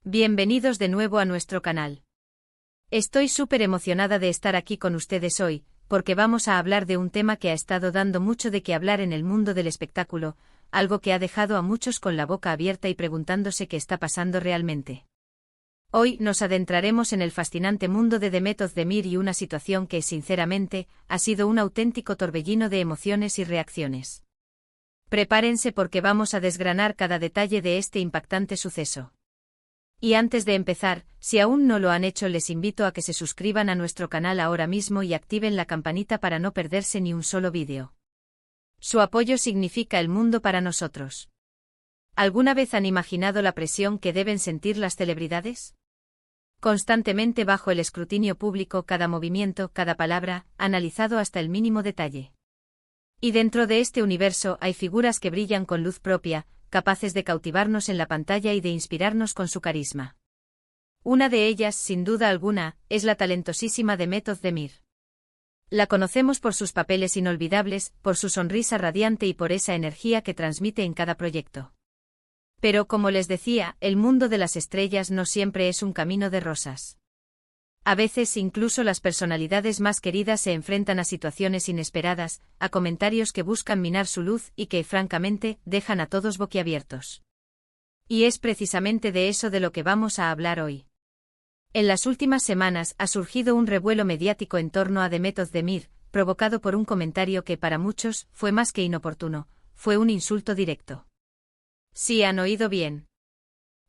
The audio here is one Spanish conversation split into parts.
Bienvenidos de nuevo a nuestro canal. Estoy súper emocionada de estar aquí con ustedes hoy, porque vamos a hablar de un tema que ha estado dando mucho de qué hablar en el mundo del espectáculo, algo que ha dejado a muchos con la boca abierta y preguntándose qué está pasando realmente. Hoy nos adentraremos en el fascinante mundo de Demet Özdemir y una situación que, sinceramente, ha sido un auténtico torbellino de emociones y reacciones. Prepárense porque vamos a desgranar cada detalle de este impactante suceso. Y antes de empezar, si aún no lo han hecho, les invito a que se suscriban a nuestro canal ahora mismo y activen la campanita para no perderse ni un solo vídeo. Su apoyo significa el mundo para nosotros. ¿Alguna vez han imaginado la presión que deben sentir las celebridades? Constantemente bajo el escrutinio público, cada movimiento, cada palabra, analizado hasta el mínimo detalle. Y dentro de este universo hay figuras que brillan con luz propia, capaces de cautivarnos en la pantalla y de inspirarnos con su carisma. Una de ellas, sin duda alguna, es la talentosísima Demet Özdemir. La conocemos por sus papeles inolvidables, por su sonrisa radiante y por esa energía que transmite en cada proyecto. Pero como les decía, el mundo de las estrellas no siempre es un camino de rosas. A veces incluso las personalidades más queridas se enfrentan a situaciones inesperadas, a comentarios que buscan minar su luz y que, francamente, dejan a todos boquiabiertos. Y es precisamente de eso de lo que vamos a hablar hoy. En las últimas semanas ha surgido un revuelo mediático en torno a Demet Özdemir, provocado por un comentario que para muchos fue más que inoportuno, fue un insulto directo. Sí, han oído bien.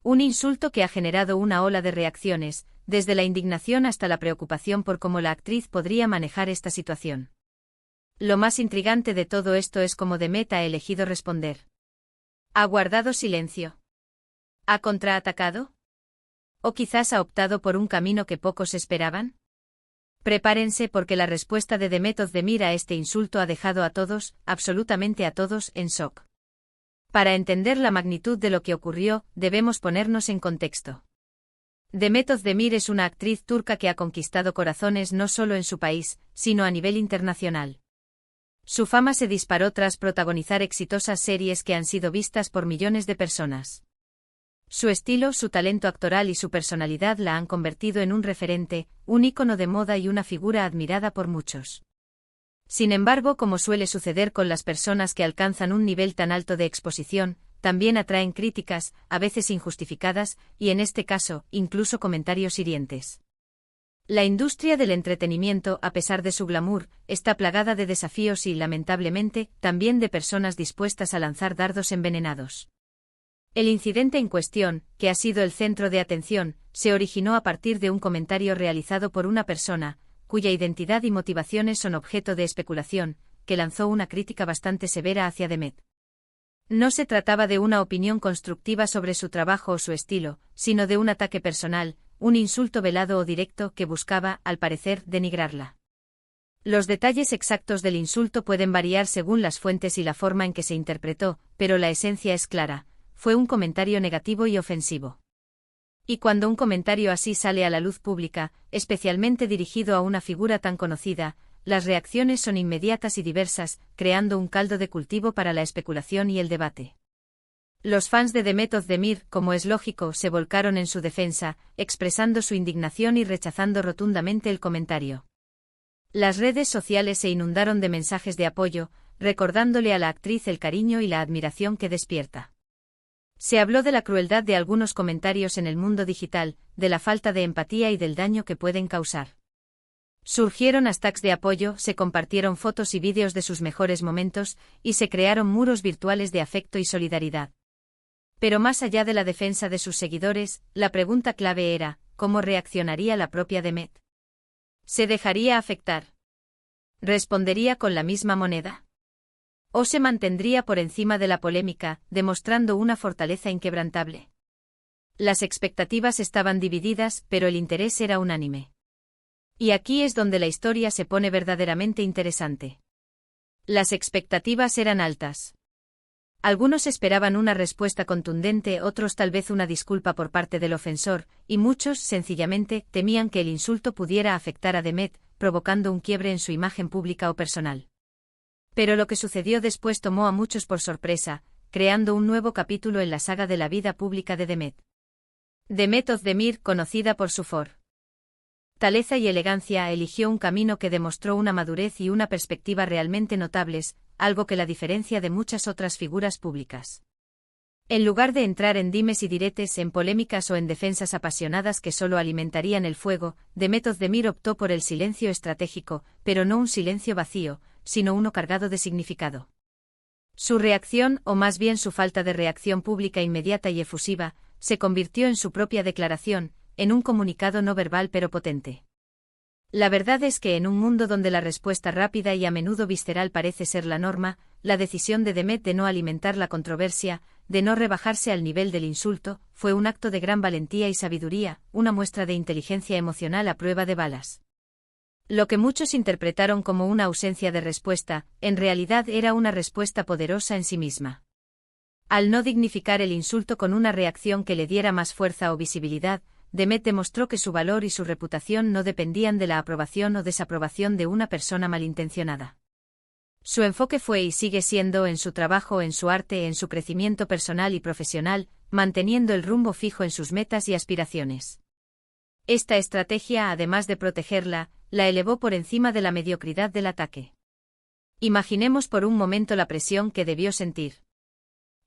Un insulto que ha generado una ola de reacciones, desde la indignación hasta la preocupación por cómo la actriz podría manejar esta situación. Lo más intrigante de todo esto es cómo Demet ha elegido responder. ¿Ha guardado silencio? ¿Ha contraatacado? ¿O quizás ha optado por un camino que pocos esperaban? Prepárense porque la respuesta de Demet Özdemir a este insulto ha dejado a todos, absolutamente a todos, en shock. Para entender la magnitud de lo que ocurrió, debemos ponernos en contexto. Demet Özdemir es una actriz turca que ha conquistado corazones no solo en su país, sino a nivel internacional. Su fama se disparó tras protagonizar exitosas series que han sido vistas por millones de personas. Su estilo, su talento actoral y su personalidad la han convertido en un referente, un ícono de moda y una figura admirada por muchos. Sin embargo, como suele suceder con las personas que alcanzan un nivel tan alto de exposición, también atraen críticas, a veces injustificadas, y en este caso, incluso comentarios hirientes. La industria del entretenimiento, a pesar de su glamour, está plagada de desafíos y, lamentablemente, también de personas dispuestas a lanzar dardos envenenados. El incidente en cuestión, que ha sido el centro de atención, se originó a partir de un comentario realizado por una persona, cuya identidad y motivaciones son objeto de especulación, que lanzó una crítica bastante severa hacia Demet. No se trataba de una opinión constructiva sobre su trabajo o su estilo, sino de un ataque personal, un insulto velado o directo que buscaba, al parecer, denigrarla. Los detalles exactos del insulto pueden variar según las fuentes y la forma en que se interpretó, pero la esencia es clara, fue un comentario negativo y ofensivo. Y cuando un comentario así sale a la luz pública, especialmente dirigido a una figura tan conocida, las reacciones son inmediatas y diversas, creando un caldo de cultivo para la especulación y el debate. Los fans de Demet Özdemir, como es lógico, se volcaron en su defensa, expresando su indignación y rechazando rotundamente el comentario. Las redes sociales se inundaron de mensajes de apoyo, recordándole a la actriz el cariño y la admiración que despierta. Se habló de la crueldad de algunos comentarios en el mundo digital, de la falta de empatía y del daño que pueden causar. Surgieron hashtags de apoyo, se compartieron fotos y vídeos de sus mejores momentos, y se crearon muros virtuales de afecto y solidaridad. Pero más allá de la defensa de sus seguidores, la pregunta clave era, ¿cómo reaccionaría la propia Demet? ¿Se dejaría afectar? ¿Respondería con la misma moneda? ¿O se mantendría por encima de la polémica, demostrando una fortaleza inquebrantable? Las expectativas estaban divididas, pero el interés era unánime. Y aquí es donde la historia se pone verdaderamente interesante. Las expectativas eran altas. Algunos esperaban una respuesta contundente, otros tal vez una disculpa por parte del ofensor, y muchos, sencillamente, temían que el insulto pudiera afectar a Demet, provocando un quiebre en su imagen pública o personal. Pero lo que sucedió después tomó a muchos por sorpresa, creando un nuevo capítulo en la saga de la vida pública de Demet. Demet Özdemir, conocida por su fortaleza y elegancia, eligió un camino que demostró una madurez y una perspectiva realmente notables, algo que la diferencia de muchas otras figuras públicas. En lugar de entrar en dimes y diretes, en polémicas o en defensas apasionadas que solo alimentarían el fuego, Demet Özdemir optó por el silencio estratégico, pero no un silencio vacío, sino uno cargado de significado. Su reacción, o más bien su falta de reacción pública inmediata y efusiva, se convirtió en su propia declaración, en un comunicado no verbal pero potente. La verdad es que en un mundo donde la respuesta rápida y a menudo visceral parece ser la norma, la decisión de Demet de no alimentar la controversia, de no rebajarse al nivel del insulto, fue un acto de gran valentía y sabiduría, una muestra de inteligencia emocional a prueba de balas. Lo que muchos interpretaron como una ausencia de respuesta, en realidad era una respuesta poderosa en sí misma. Al no dignificar el insulto con una reacción que le diera más fuerza o visibilidad, Demet demostró que su valor y su reputación no dependían de la aprobación o desaprobación de una persona malintencionada. Su enfoque fue y sigue siendo en su trabajo, en su arte, en su crecimiento personal y profesional, manteniendo el rumbo fijo en sus metas y aspiraciones. Esta estrategia, además de protegerla, la elevó por encima de la mediocridad del ataque. Imaginemos por un momento la presión que debió sentir.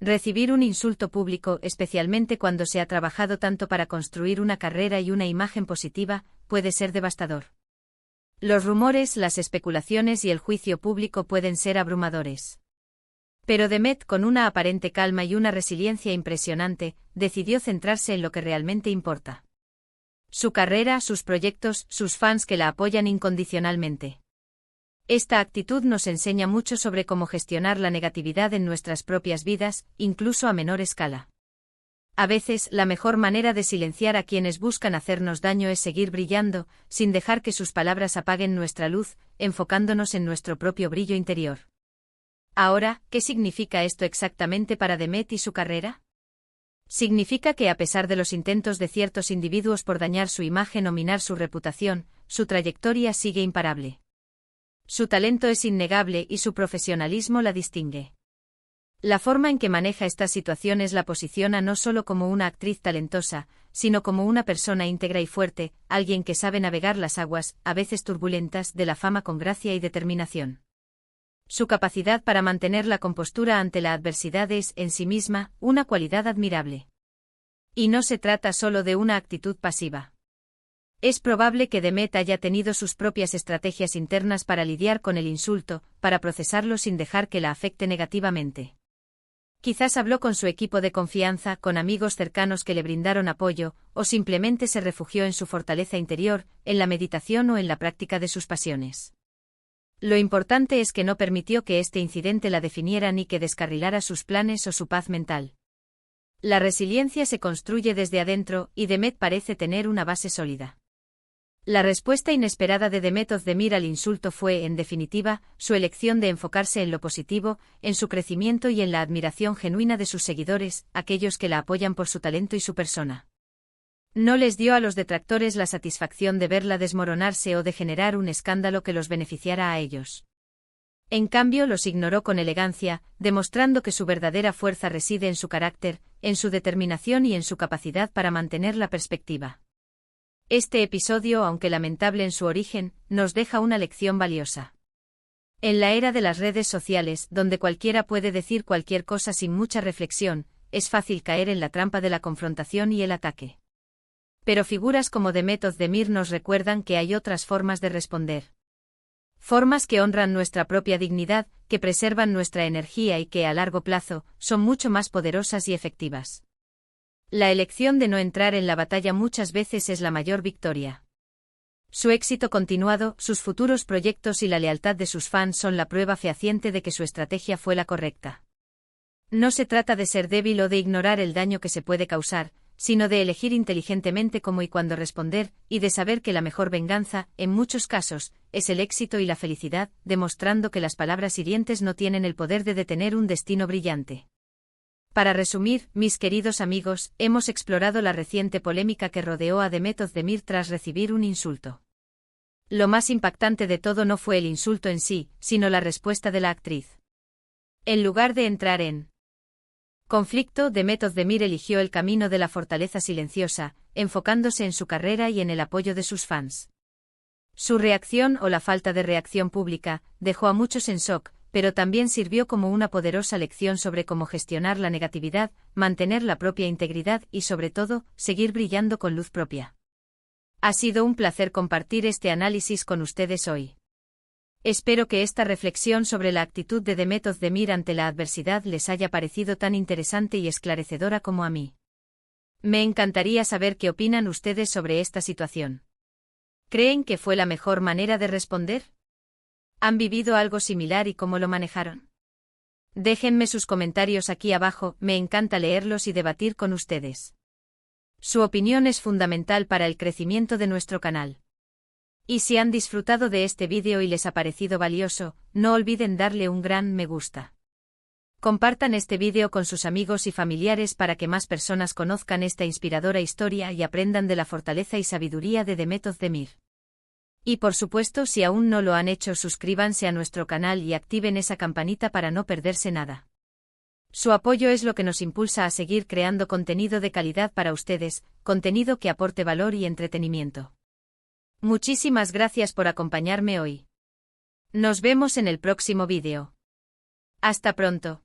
Recibir un insulto público, especialmente cuando se ha trabajado tanto para construir una carrera y una imagen positiva, puede ser devastador. Los rumores, las especulaciones y el juicio público pueden ser abrumadores. Pero Demet, con una aparente calma y una resiliencia impresionante, decidió centrarse en lo que realmente importa. Su carrera, sus proyectos, sus fans que la apoyan incondicionalmente. Esta actitud nos enseña mucho sobre cómo gestionar la negatividad en nuestras propias vidas, incluso a menor escala. A veces, la mejor manera de silenciar a quienes buscan hacernos daño es seguir brillando, sin dejar que sus palabras apaguen nuestra luz, enfocándonos en nuestro propio brillo interior. Ahora, ¿qué significa esto exactamente para Demet y su carrera? Significa que a pesar de los intentos de ciertos individuos por dañar su imagen o minar su reputación, su trayectoria sigue imparable. Su talento es innegable y su profesionalismo la distingue. La forma en que maneja estas situaciones la posiciona no solo como una actriz talentosa, sino como una persona íntegra y fuerte, alguien que sabe navegar las aguas, a veces turbulentas, de la fama con gracia y determinación. Su capacidad para mantener la compostura ante la adversidad es, en sí misma, una cualidad admirable. Y no se trata solo de una actitud pasiva. Es probable que Demet haya tenido sus propias estrategias internas para lidiar con el insulto, para procesarlo sin dejar que la afecte negativamente. Quizás habló con su equipo de confianza, con amigos cercanos que le brindaron apoyo, o simplemente se refugió en su fortaleza interior, en la meditación o en la práctica de sus pasiones. Lo importante es que no permitió que este incidente la definiera ni que descarrilara sus planes o su paz mental. La resiliencia se construye desde adentro, y Demet parece tener una base sólida. La respuesta inesperada de Demet Özdemir al insulto fue, en definitiva, su elección de enfocarse en lo positivo, en su crecimiento y en la admiración genuina de sus seguidores, aquellos que la apoyan por su talento y su persona. No les dio a los detractores la satisfacción de verla desmoronarse o de generar un escándalo que los beneficiara a ellos. En cambio, los ignoró con elegancia, demostrando que su verdadera fuerza reside en su carácter, en su determinación y en su capacidad para mantener la perspectiva. Este episodio, aunque lamentable en su origen, nos deja una lección valiosa. En la era de las redes sociales, donde cualquiera puede decir cualquier cosa sin mucha reflexión, es fácil caer en la trampa de la confrontación y el ataque. Pero figuras como Demet Özdemir nos recuerdan que hay otras formas de responder. Formas que honran nuestra propia dignidad, que preservan nuestra energía y que, a largo plazo, son mucho más poderosas y efectivas. La elección de no entrar en la batalla muchas veces es la mayor victoria. Su éxito continuado, sus futuros proyectos y la lealtad de sus fans son la prueba fehaciente de que su estrategia fue la correcta. No se trata de ser débil o de ignorar el daño que se puede causar, sino de elegir inteligentemente cómo y cuándo responder, y de saber que la mejor venganza, en muchos casos, es el éxito y la felicidad, demostrando que las palabras hirientes no tienen el poder de detener un destino brillante. Para resumir, mis queridos amigos, hemos explorado la reciente polémica que rodeó a Demet Özdemir tras recibir un insulto. Lo más impactante de todo no fue el insulto en sí, sino la respuesta de la actriz. En lugar de entrar en Conflicto. Demet Özdemir eligió el camino de la fortaleza silenciosa, enfocándose en su carrera y en el apoyo de sus fans. Su reacción o la falta de reacción pública dejó a muchos en shock, pero también sirvió como una poderosa lección sobre cómo gestionar la negatividad, mantener la propia integridad y, sobre todo, seguir brillando con luz propia. Ha sido un placer compartir este análisis con ustedes hoy. Espero que esta reflexión sobre la actitud de Demet Özdemir ante la adversidad les haya parecido tan interesante y esclarecedora como a mí. Me encantaría saber qué opinan ustedes sobre esta situación. ¿Creen que fue la mejor manera de responder? ¿Han vivido algo similar y cómo lo manejaron? Déjenme sus comentarios aquí abajo, me encanta leerlos y debatir con ustedes. Su opinión es fundamental para el crecimiento de nuestro canal. Y si han disfrutado de este vídeo y les ha parecido valioso, no olviden darle un gran me gusta. Compartan este vídeo con sus amigos y familiares para que más personas conozcan esta inspiradora historia y aprendan de la fortaleza y sabiduría de Demet Özdemir. Y por supuesto, si aún no lo han hecho, suscríbanse a nuestro canal y activen esa campanita para no perderse nada. Su apoyo es lo que nos impulsa a seguir creando contenido de calidad para ustedes, contenido que aporte valor y entretenimiento. Muchísimas gracias por acompañarme hoy. Nos vemos en el próximo vídeo. Hasta pronto.